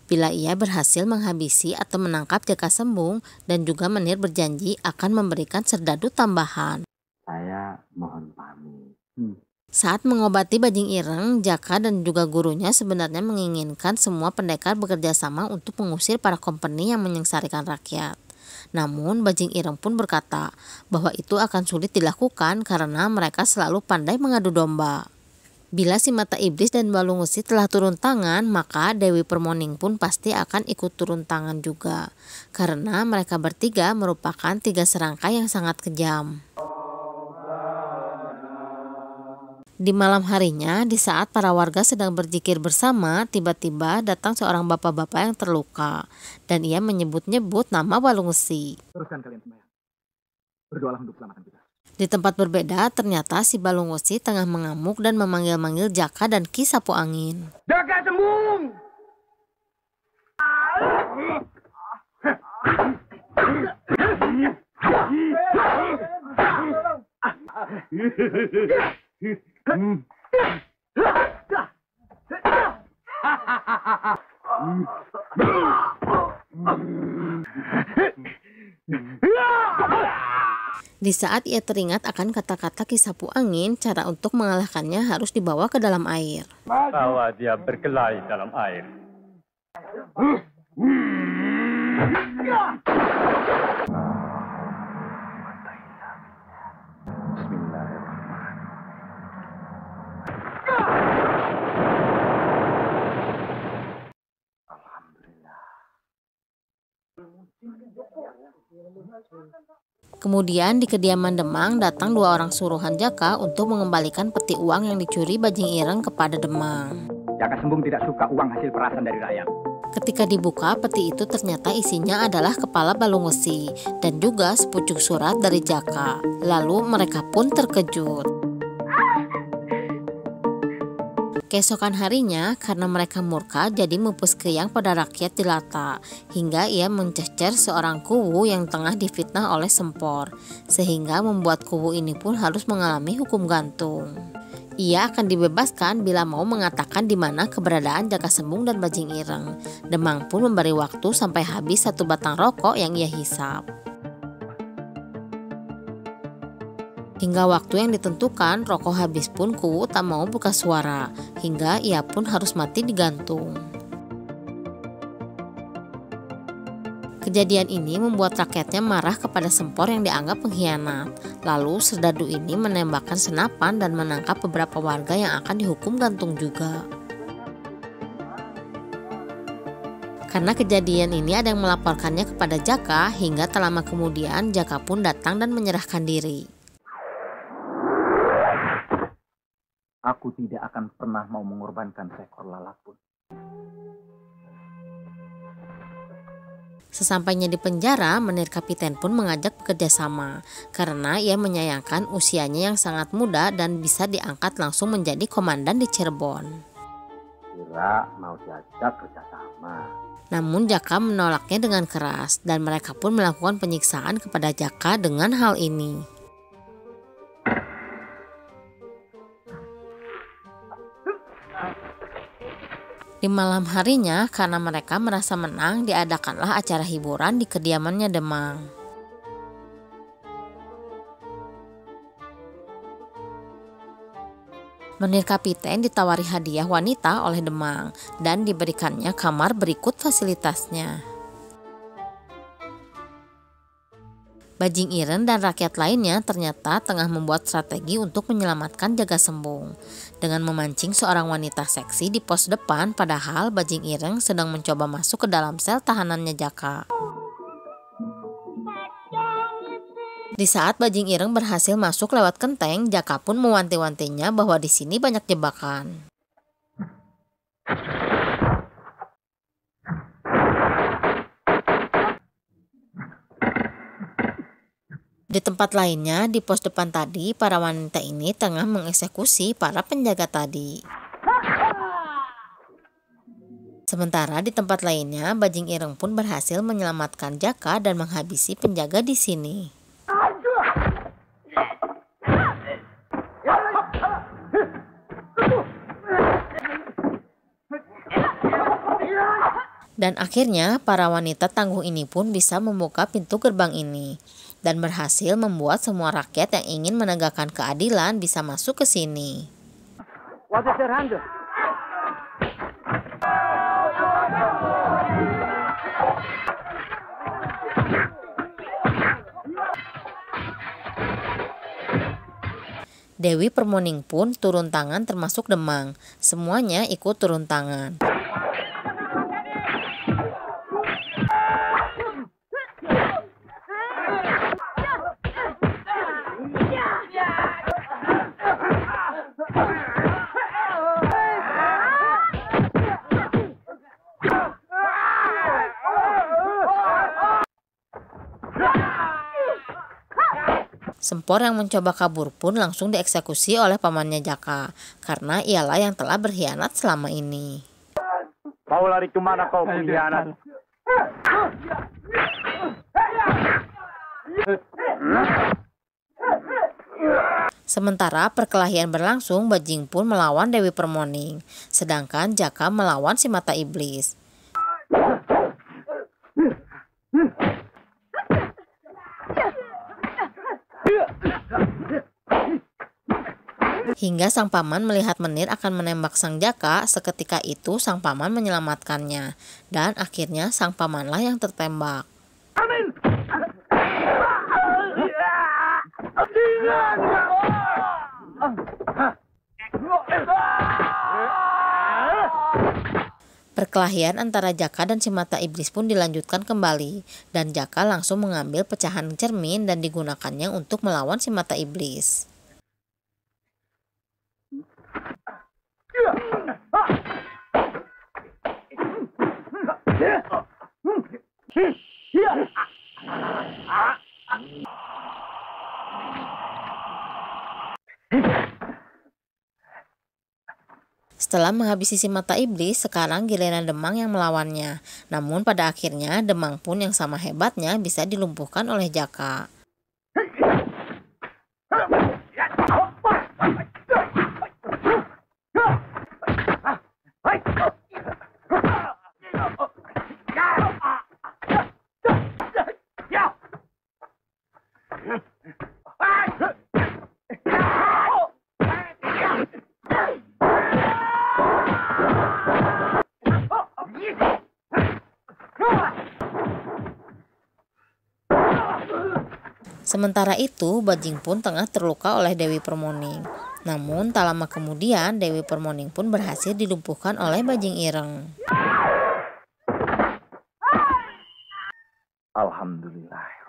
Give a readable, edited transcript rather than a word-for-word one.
bila ia berhasil menghabisi atau menangkap Jaka Sembung, dan juga Menir berjanji akan memberikan serdadu tambahan. Saya mohon pamit. Saat mengobati Bajing Ireng, Jaka dan juga gurunya sebenarnya menginginkan semua pendekar bekerja sama untuk mengusir para kompeni yang menyengsarakan rakyat. Namun Bajing Ireng pun berkata bahwa itu akan sulit dilakukan karena mereka selalu pandai mengadu domba. Bila si mata iblis dan Balungesi telah turun tangan, maka Dewi Permoning pun pasti akan ikut turun tangan juga. Karena mereka bertiga merupakan 3 serangkai yang sangat kejam. Di malam harinya, di saat para warga sedang berzikir bersama, tiba-tiba datang seorang bapak-bapak yang terluka. Dan ia menyebut-nyebut nama Balungesi. Teruskan kalian sembahyang. Berdoalah untuk keselamatan kita. Di tempat berbeda, ternyata si Balungesi tengah mengamuk dan memanggil-manggil Jaka dan Ki Sapu Angin. Jaka Sembung! Di saat ia teringat akan kata-kata Ki Sapu Angin, cara untuk mengalahkannya harus dibawa ke dalam air. Bawa dia berkelahi dalam air. Kemudian di kediaman Demang datang 2 orang suruhan Jaka untuk mengembalikan peti uang yang dicuri Bajing Ireng kepada Demang. Jaka Sembung tidak suka uang hasil perasan dari rakyat. Ketika dibuka, peti itu ternyata isinya adalah kepala Balungesi dan juga sepucuk surat dari Jaka. Lalu mereka pun terkejut. Keesokan harinya, karena mereka murka, jadi mupus keyang pada rakyat jelata, hingga ia mencecer seorang kuwu yang tengah difitnah oleh Sempor, sehingga membuat kuwu ini pun harus mengalami hukum gantung. Ia akan dibebaskan bila mau mengatakan di mana keberadaan Jaka Sembung dan Bajing Ireng. Demang pun memberi waktu sampai habis 1 batang rokok yang ia hisap. Hingga waktu yang ditentukan, rokok habis pun kuwu tak mau buka suara, hingga ia pun harus mati digantung. Kejadian ini membuat rakyatnya marah kepada Sempor yang dianggap pengkhianat. Lalu serdadu ini menembakkan senapan dan menangkap beberapa warga yang akan dihukum gantung juga. Karena kejadian ini ada yang melaporkannya kepada Jaka, hingga tak lama kemudian Jaka pun datang dan menyerahkan diri. Aku tidak akan pernah mau mengorbankan seekor lalat pun. Sesampainya di penjara, Menir Kapiten pun mengajak bekerja sama karena ia menyayangkan usianya yang sangat muda dan bisa diangkat langsung menjadi komandan di Cirebon. Kira mau diajak kerjasama. Namun Jaka menolaknya dengan keras dan mereka pun melakukan penyiksaan kepada Jaka dengan hal ini. Di malam harinya, karena mereka merasa menang, diadakanlah acara hiburan di kediamannya Demang. Menir Kapiten ditawari hadiah wanita oleh Demang dan diberikannya kamar berikut fasilitasnya. Bajing Ireng dan rakyat lainnya ternyata tengah membuat strategi untuk menyelamatkan Jaka Sembung dengan memancing seorang wanita seksi di pos depan, padahal Bajing Ireng sedang mencoba masuk ke dalam sel tahanannya Jaka. Di saat Bajing Ireng berhasil masuk lewat genteng, Jaka pun mewanti-wantinya bahwa di sini banyak jebakan. Di tempat lainnya, di pos depan tadi, para wanita ini tengah mengeksekusi para penjaga tadi. Sementara di tempat lainnya, Bajing Ireng pun berhasil menyelamatkan Jaka dan menghabisi penjaga di sini. Dan akhirnya para wanita tangguh ini pun bisa membuka pintu gerbang ini dan berhasil membuat semua rakyat yang ingin menegakkan keadilan bisa masuk ke sini. Dewi Permoning pun turun tangan termasuk Demang. Semuanya ikut turun tangan. Sempor yang mencoba kabur pun langsung dieksekusi oleh pamannya Jaka, karena ialah yang telah berkhianat selama ini. Mau lari kemana kau pengkhianat? Sementara perkelahian berlangsung, Bajing pun melawan Dewi Permoning, sedangkan Jaka melawan si mata iblis. Hingga sang paman melihat menir akan menembak sang Jaka, seketika itu sang paman menyelamatkannya, dan akhirnya sang pamanlah yang tertembak. Perkelahian antara Jaka dan si mata iblis pun dilanjutkan kembali, dan Jaka langsung mengambil pecahan cermin dan digunakannya untuk melawan si mata iblis. Setelah menghabisi si mata iblis, sekarang giliran Demang yang melawannya. Namun pada akhirnya Demang pun yang sama hebatnya bisa dilumpuhkan oleh Jaka. Sementara itu, Bajing pun tengah terluka oleh Dewi Permoning. Namun, tak lama kemudian, Dewi Permoning pun berhasil dilumpuhkan oleh Bajing Ireng. Alhamdulillah.